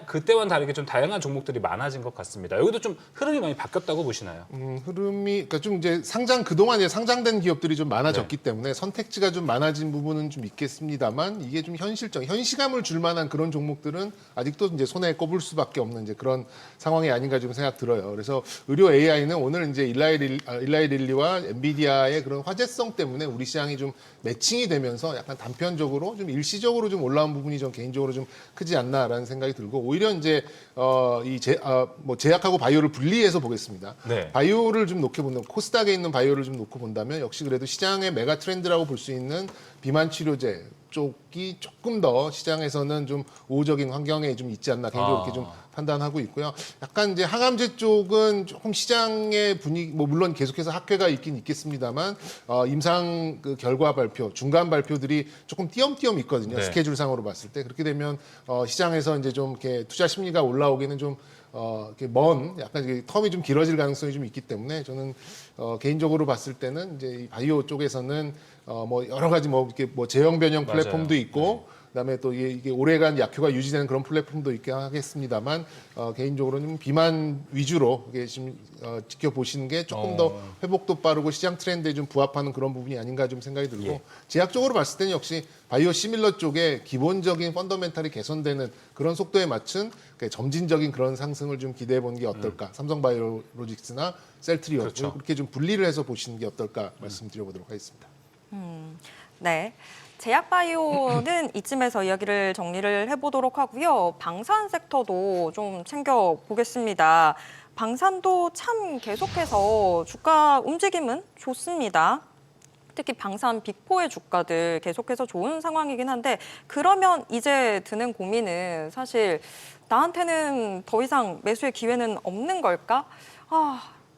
그때와는 다르게 좀 다양한 종목들이 많아진 것 같습니다. 여기도 좀 흐름이 많이 바뀌었다고 보시나요? 흐름이 그러니까 좀 이제 그동안 이제 상장된 기업들이 좀 많아졌기 때문에 선택지가 좀 많아진 부분은 좀 있겠습니다만 이게 좀 현시감을 줄 만한 그런 종목들은 아직도 이제 손에 꼽을 수밖에 없는 이제 그런 상황이 아닌가 좀 생각 들어요. 그래서 의료 AI는 오늘 이제 일라이릴리와 엔비디아의 그런 화제성 때문에 우리 시장이 좀 매칭이 되면서 약간 단편적으로 좀 일시적으로 좀 올라온 부분이 좀 개인적으로 좀 크지 않나라는 생각이 들고 오히려 이제 뭐 제약하고 바이오를 분리해서 보겠습니다. 네. 바이오를 좀 놓게 본다면 코스닥에 있는 바이오를 좀 놓고 본다면 역시 그래도 시장의 메가 트렌드라고 볼 수 있는 비만 치료제 쪽이 조금 더 시장에서는 좀 우호적인 환경에 좀 있지 않나 개인적으로 이렇게 좀 판단하고 있고요. 약간 이제 항암제 쪽은 조금 시장의 분위기 뭐 물론 계속해서 학회가 있긴 있겠습니다만 임상 그 결과 발표, 중간 발표들이 조금 띄엄띄엄 있거든요. 네. 스케줄상으로 봤을 때 그렇게 되면 시장에서 이제 좀 이렇게 투자 심리가 올라오기는 좀 이렇게 약간 이게 텀이 좀 길어질 가능성이 좀 있기 때문에 저는 개인적으로 봤을 때는 이제 이 바이오 쪽에서는 뭐 여러 가지 뭐 이렇게 뭐 제형 변형 플랫폼도 있고 그다음에 또 이게 오래간 약효가 유지되는 그런 플랫폼도 있긴 하겠습니다만 개인적으로는 비만 위주로 이게 지금 지켜보시는 게 조금 더 회복도 빠르고 시장 트렌드에 좀 부합하는 그런 부분이 아닌가 좀 생각이 들고 예. 제약적으로 봤을 때는 역시 바이오 시밀러 쪽에 기본적인 펀더멘탈이 개선되는 그런 속도에 맞춘 점진적인 그런 상승을 좀 기대해 보는 게 어떨까. 삼성바이오로직스나 셀트리온 그렇죠. 그렇게 좀 분리를 해서 보시는 게 어떨까 말씀드려보도록 하겠습니다. 네. 제약바이오는 이쯤에서 이야기를 정리를 해보도록 하고요. 방산 섹터도 좀 챙겨보겠습니다. 방산도 참 계속해서 주가 움직임은 좋습니다. 특히 방산 빅4의 주가들 계속해서 좋은 상황이긴 한데 그러면 이제 드는 고민은 사실 나한테는 더 이상 매수의 기회는 없는 걸까?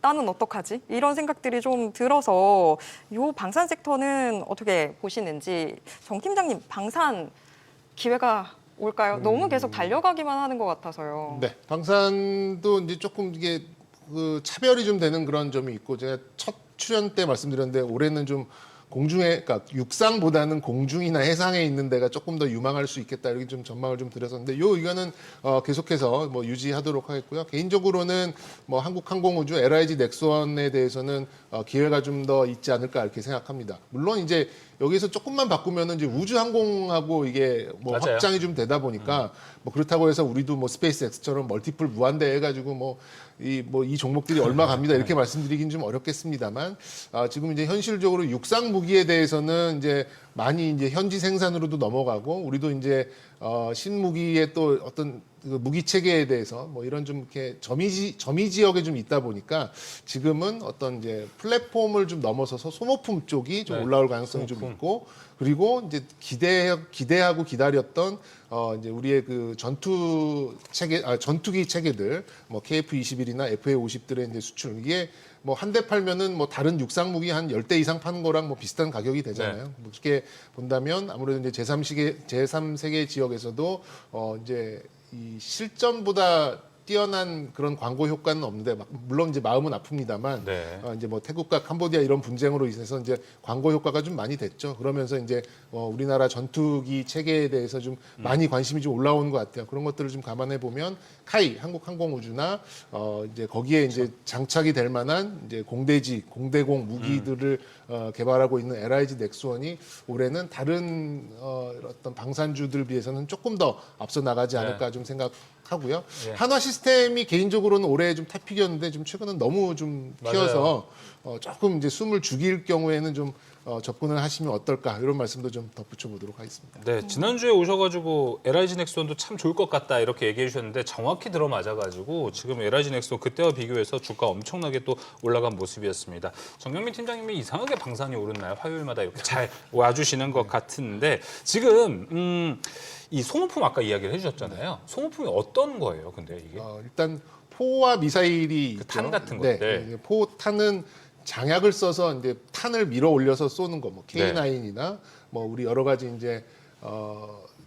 나는 어떡하지? 이런 생각들이 좀 들어서 이 방산 섹터는 어떻게 보시는지 정 팀장님 방산 기회가 올까요? 너무 계속 달려가기만 하는 것 같아서요. 네, 방산도 이제 조금 이게 그 차별이 좀 되는 그런 점이 있고 제가 첫 출연 때 말씀드렸는데 올해는 좀 공중에, 그러니까 육상보다는 공중이나 해상에 있는 데가 조금 더 유망할 수 있겠다 이렇게 좀 전망을 좀 드렸었는데 요 의견은 계속해서 뭐 유지하도록 하겠고요. 개인적으로는 뭐 한국항공우주, LIG 넥스원에 대해서는 기회가 좀 더 있지 않을까 이렇게 생각합니다. 물론 이제 여기서 조금만 바꾸면은 이제 우주항공하고 이게 뭐 맞아요. 확장이 좀 되다 보니까 뭐 그렇다고 해서 우리도 뭐 스페이스X처럼 멀티플 무한대 해가지고 이 종목들이 얼마 갑니다 이렇게 말씀드리긴 좀 어렵겠습니다만 지금 이제 현실적으로 육상 무기에 대해서는 이제 많이 이제 현지 생산으로도 넘어가고 우리도 이제 신무기의 또 어떤 그 무기 체계에 대해서 뭐 이런 좀 이렇게 점이 지역에 좀 있다 보니까 지금은 어떤 이제 플랫폼을 좀 넘어서서 소모품 쪽이 좀 네. 올라올 가능성이 좀 소모품. 있고 그리고 이제 기대하고 기다렸던 이제 우리의 그 전투기 체계들 뭐 KF-21이나 FA-50들의 이제 수출 이게 뭐 한 대 팔면은 뭐 다른 육상 무기 한 10대 이상 파는 거랑 뭐 비슷한 가격이 되잖아요. 네. 뭐 그렇게 본다면 아무래도 이제 제3세계 지역에서도 이제 이 실전보다 뛰어난 그런 광고 효과는 없는데 물론 이제 마음은 아픕니다만 네. 이제 뭐 태국과 캄보디아 이런 분쟁으로 인해서 이제 광고 효과가 좀 많이 됐죠. 그러면서 이제 우리나라 전투기 체계에 대해서 좀 많이 관심이 좀 올라오는 것 같아요. 그런 것들을 좀 감안해 보면 카이 한국항공우주나 이제 거기에 이제 장착이 될 만한 이제 공대공 무기들을 개발하고 있는 LIG 넥스원이 올해는 다른 어떤 방산주들 비해서는 조금 더 앞서 나가지 않을까 좀 생각하고요. 예. 한화 시스템이 개인적으로는 올해 좀 탑픽이었는데 좀 최근은 너무 좀 튀어서 조금 이제 숨을 죽일 경우에는 좀 접근을 하시면 어떨까 이런 말씀도 좀 덧붙여 보도록 하겠습니다. 네, 지난주에 오셔가지고 LIG 넥스원도 참 좋을 것 같다 이렇게 얘기해 주셨는데 정확히 들어맞아가지고 지금 LIG 넥스원 그때와 비교해서 주가 엄청나게 또 올라간 모습이었습니다. 정경민 팀장님이 이상하게 방산이 오르나요? 화요일마다 이렇게 잘 와주시는 것 같은데 지금 이 소모품 아까 이야기를 해주셨잖아요. 소모품이 어떤 거예요? 근데 이게 일단 포와 미사일이 그 탄 있죠. 같은 네, 것들. 네, 포탄은 장약을 써서 이제 탄을 밀어 올려서 쏘는 거, 뭐 네. K9이나 뭐 우리 여러 가지 이제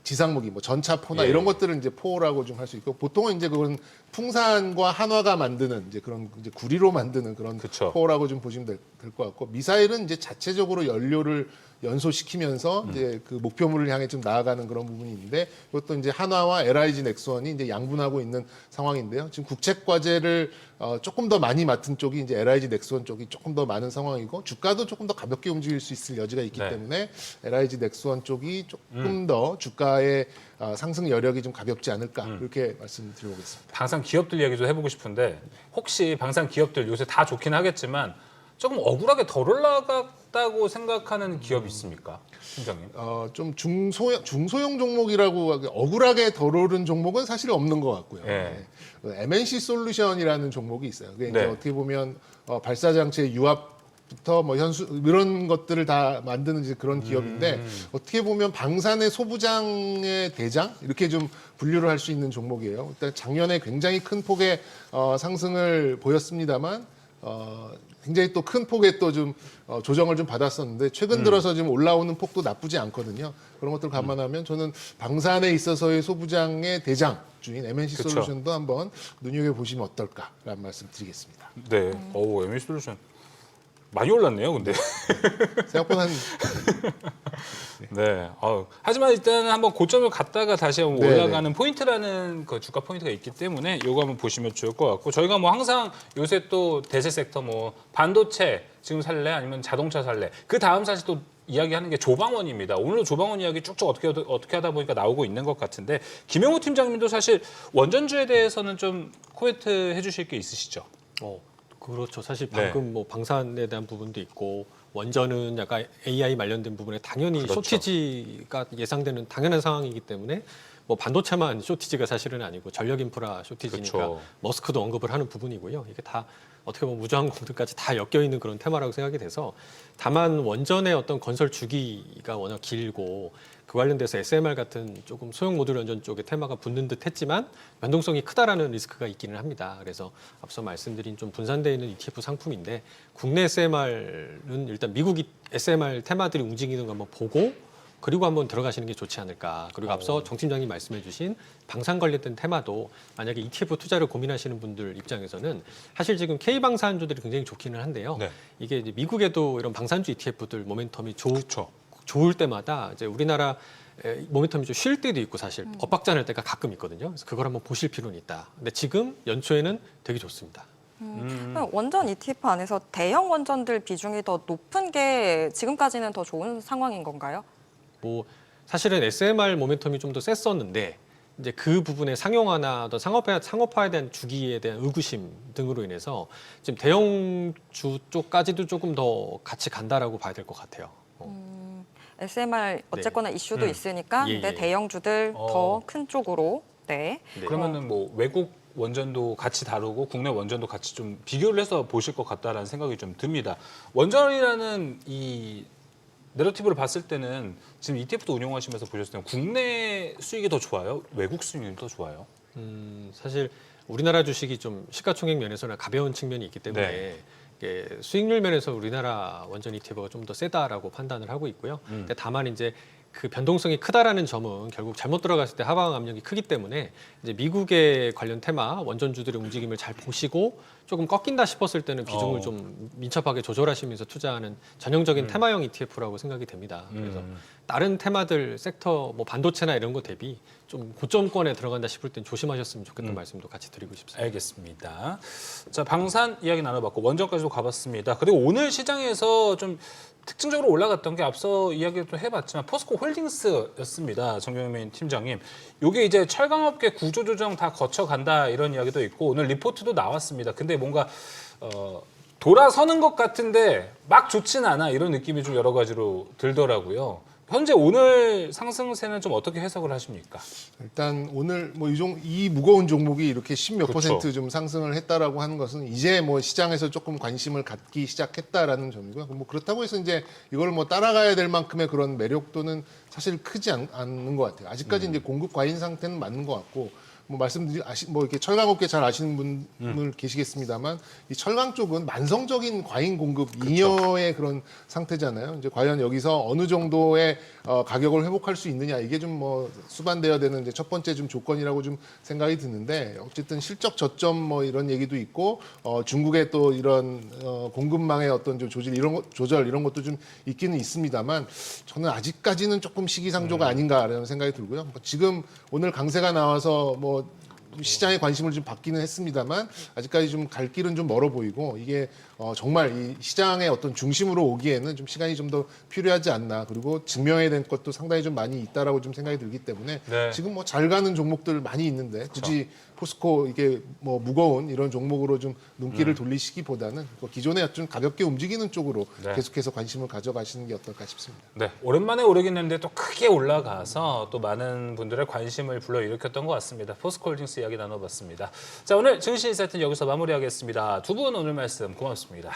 지상무기, 뭐 전차포나 예. 이런 것들은 이제 포라고 좀 할 수 있고 보통은 이제 그건 풍산과 한화가 만드는 이제 그런 이제 구리로 만드는 그런 그쵸. 포라고 좀 보시면 될 것 같고 미사일은 이제 자체적으로 연료를 연소시키면서 이제 그 목표물을 향해 좀 나아가는 그런 부분이 있는데 이것도 이제 한화와 LIG 넥스원이 이제 양분하고 있는 상황인데요. 지금 국책 과제를 조금 더 많이 맡은 쪽이 이제 LIG 넥스원 쪽이 조금 더 많은 상황이고 주가도 조금 더 가볍게 움직일 수 있을 여지가 있기 네. 때문에 LIG 넥스원 쪽이 조금 더 주가의 상승 여력이 좀 가볍지 않을까 이렇게 말씀드려보겠습니다. 방산 기업들 이야기 좀 해보고 싶은데 혹시 방산 기업들 요새 다 좋긴 하겠지만 조금 억울하게 덜 올라갔다고 생각하는 기업이 있습니까, 팀장님? 좀 중소형 종목이라고 하기 억울하게 덜 오른 종목은 사실 없는 것 같고요. 네. 네. MNC 솔루션이라는 종목이 있어요. 그게 이제 네. 어떻게 보면 발사 장치의 유압부터 뭐 현수 이런 것들을 다 만드는 이제 그런 기업인데 어떻게 보면 방산의 소부장의 대장 이렇게 좀 분류를 할 수 있는 종목이에요. 일단 작년에 굉장히 큰 폭의 상승을 보였습니다만 굉장히 또 큰 폭의 또 좀 조정을 좀 받았었는데 최근 들어서 지금 올라오는 폭도 나쁘지 않거든요. 그런 것들을 감안하면 저는 방산에 있어서의 소부장의 대장주인 MNC 그쵸. 솔루션도 한번 눈여겨 보시면 어떨까라는 말씀 드리겠습니다. 네, ME 솔루션. 많이 올랐네요, 근데. 생각보다 한 네. 하지만 일단은 한번 고점을 갔다가 다시 한번 네, 올라가는 포인트라는 그 주가 포인트가 있기 때문에 이거 한번 보시면 좋을 것 같고 저희가 뭐 항상 요새 또 대세 섹터 뭐 반도체 지금 살래 아니면 자동차 살래 그 다음 사실 또 이야기하는 게 조방원입니다. 오늘도 조방원 이야기 쭉쭉 어떻게 하다 보니까 나오고 있는 것 같은데 김영우 팀장님도 사실 원전주에 대해서는 좀 코멘트 해주실 게 있으시죠? 그렇죠. 사실 네. 방금 뭐 방산에 대한 부분도 있고 원전은 약간 AI 관련된 부분에 당연히 그렇죠. 쇼티지가 예상되는 당연한 상황이기 때문에 뭐 반도체만 쇼티지가 사실은 아니고 전력 인프라 쇼티지니까 그렇죠. 머스크도 언급을 하는 부분이고요. 이게 다 어떻게 보면 무주항공들까지 다 엮여 있는 그런 테마라고 생각이 돼서 다만 원전의 어떤 건설 주기가 워낙 길고 그 관련돼서 SMR 같은 조금 소형 모듈 원전 쪽에 테마가 붙는 듯 했지만 변동성이 크다라는 리스크가 있기는 합니다. 그래서 앞서 말씀드린 좀 분산되어 있는 ETF 상품인데 국내 SMR은 일단 미국 SMR 테마들이 움직이는 거 한번 보고 그리고 한번 들어가시는 게 좋지 않을까. 그리고 앞서 정 팀장님 말씀해 주신 방산 관련된 테마도 만약에 ETF 투자를 고민하시는 분들 입장에서는 사실 지금 K방산주들이 굉장히 좋기는 한데요. 네. 이게 이제 미국에도 이런 방산주 ETF들 모멘텀이 그렇죠. 좋을 때마다 이제 우리나라 모멘텀이 좀 쉴 때도 있고 사실 엇박자 날 때가 가끔 있거든요. 그래서 그걸 한번 보실 필요는 있다. 근데 지금 연초에는 되게 좋습니다. 그럼 원전 ETF 안에서 대형 원전들 비중이 더 높은 게 지금까지는 더 좋은 상황인 건가요? 뭐 사실은 SMR 모멘텀이 좀 더 셌었는데 이제 그 부분의 상용화나 어떤 상업화에 대한 주기에 대한 의구심 등으로 인해서 지금 대형주 쪽까지도 조금 더 같이 간다라고 봐야 될 것 같아요. SMR 어쨌거나 이슈도 있으니까 예, 네, 예. 대형주들 더 큰 쪽으로. 네. 네. 그러면은 뭐 외국 원전도 같이 다루고 국내 원전도 같이 좀 비교를 해서 보실 것 같다라는 생각이 좀 듭니다. 원전이라는 이 내러티브를 봤을 때는 지금 ETF도 운용하시면서 보셨을 때는 국내 수익이 더 좋아요? 외국 수익이 더 좋아요? 사실 우리나라 주식이 좀 시가총액 면에서는 가벼운 측면이 있기 때문에 네. 이게 수익률 면에서 우리나라 원전 ETF가 좀 더 세다라고 판단을 하고 있고요. 근데 다만 이제 그 변동성이 크다라는 점은 결국 잘못 들어갔을 때 하방 압력이 크기 때문에 이제 미국의 관련 테마 원전주들의 움직임을 잘 보시고 조금 꺾인다 싶었을 때는 비중을 좀 민첩하게 조절하시면서 투자하는 전형적인 테마형 ETF라고 생각이 됩니다. 그래서 다른 테마들 섹터 뭐 반도체나 이런 거 대비 좀 고점권에 들어간다 싶을 땐 조심하셨으면 좋겠다는 말씀도 같이 드리고 싶습니다. 알겠습니다. 자, 방산 이야기 나눠봤고 원전까지도 가봤습니다. 그리고 오늘 시장에서 좀 특징적으로 올라갔던 게 앞서 이야기를 또 해봤지만 포스코 홀딩스였습니다. 정경민 팀장님. 이게 이제 철강업계 구조조정 다 거쳐간다 이런 이야기도 있고 오늘 리포트도 나왔습니다. 근데 뭔가 돌아서는 것 같은데 막 좋지는 않아 이런 느낌이 좀 여러 가지로 들더라고요. 현재 오늘 상승세는 좀 어떻게 해석을 하십니까? 일단 오늘 뭐 이 무거운 종목이 이렇게 10몇 그렇죠. % 좀 상승을 했다라고 하는 것은 이제 뭐 시장에서 조금 관심을 갖기 시작했다라는 점이고요. 뭐 그렇다고 해서 이제 이걸 뭐 따라가야 될 만큼의 그런 매력도는 사실 크지 않는 것 같아요. 아직까지 이제 공급 과잉 상태는 맞는 것 같고 뭐 뭐 이렇게 철강업계 잘 아시는 분들 계시겠습니다만 이 철강 쪽은 만성적인 과잉 공급 잉여의 그런 상태잖아요. 이제 과연 여기서 어느 정도의 가격을 회복할 수 있느냐 이게 좀 뭐 수반되어야 되는 이제 첫 번째 좀 조건이라고 좀 생각이 드는데 어쨌든 실적 저점 뭐 이런 얘기도 있고 중국의 또 이런 공급망의 어떤 좀 조절 이런 것도 좀 있기는 있습니다만 저는 아직까지는 조금 시기상조가 아닌가라는 생각이 들고요. 지금 오늘 강세가 나와서 뭐 시장의 관심을 좀 받기는 했습니다만 아직까지 좀 갈 길은 좀 멀어 보이고 이게 정말 이 시장의 어떤 중심으로 오기에는 좀 시간이 좀 더 필요하지 않나 그리고 증명해야 될 것도 상당히 좀 많이 있다라고 좀 생각이 들기 때문에 네. 지금 뭐 잘 가는 종목들 많이 있는데 굳이 포스코 이게 뭐 무거운 이런 종목으로 좀 눈길을 돌리시기보다는 기존에 좀 가볍게 움직이는 쪽으로 네. 계속해서 관심을 가져가시는 게 어떨까 싶습니다. 네, 오랜만에 오르긴 했는데 또 크게 올라가서 또 많은 분들의 관심을 불러일으켰던 것 같습니다. 포스코홀딩스 이야기 나눠봤습니다. 자, 오늘 증시 인사이트는 여기서 마무리하겠습니다. 두 분 오늘 말씀 고맙습니다.